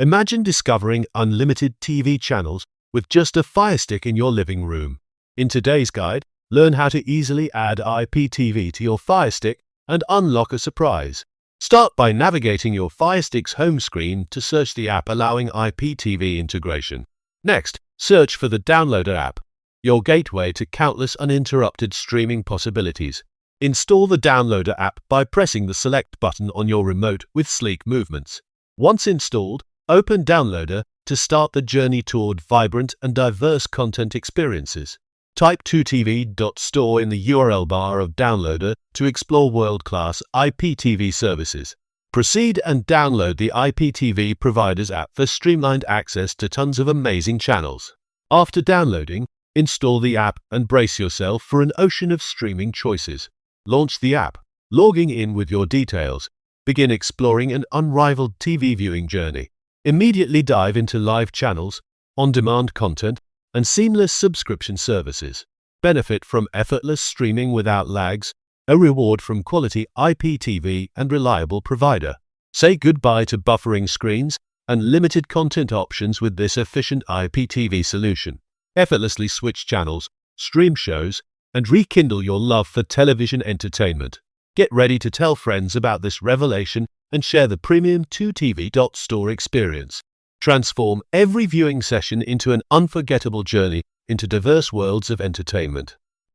Imagine discovering unlimited TV channels with just a Firestick in your living room. In today's guide, learn how to easily add IPTV to your Firestick and unlock a surprise. Start by navigating your Firestick's home screen to search the app allowing IPTV integration. Next, search for the Downloader app, your gateway to countless uninterrupted streaming possibilities. Install the Downloader app by pressing the Select button on your remote with sleek movements. Once installed, open Downloader to start the journey toward vibrant and diverse content experiences. Type 2tv.store in the URL bar of Downloader to explore world-class IPTV services. Proceed and download the IPTV Providers app for streamlined access to tons of amazing channels. After downloading, install the app and brace yourself for an ocean of streaming choices. Launch the app, logging in with your details. Begin exploring an unrivaled TV viewing journey. Immediately dive into live channels, on-demand content, and seamless subscription services. Benefit from effortless streaming without lags, a reward from quality IPTV and reliable provider. Say goodbye to buffering screens and limited content options with this efficient IPTV solution. Effortlessly switch channels, stream shows, and rekindle your love for television entertainment. Get ready to tell friends about this revelation and share the premium 2tv.store experience. Transform every viewing session into an unforgettable journey into diverse worlds of entertainment.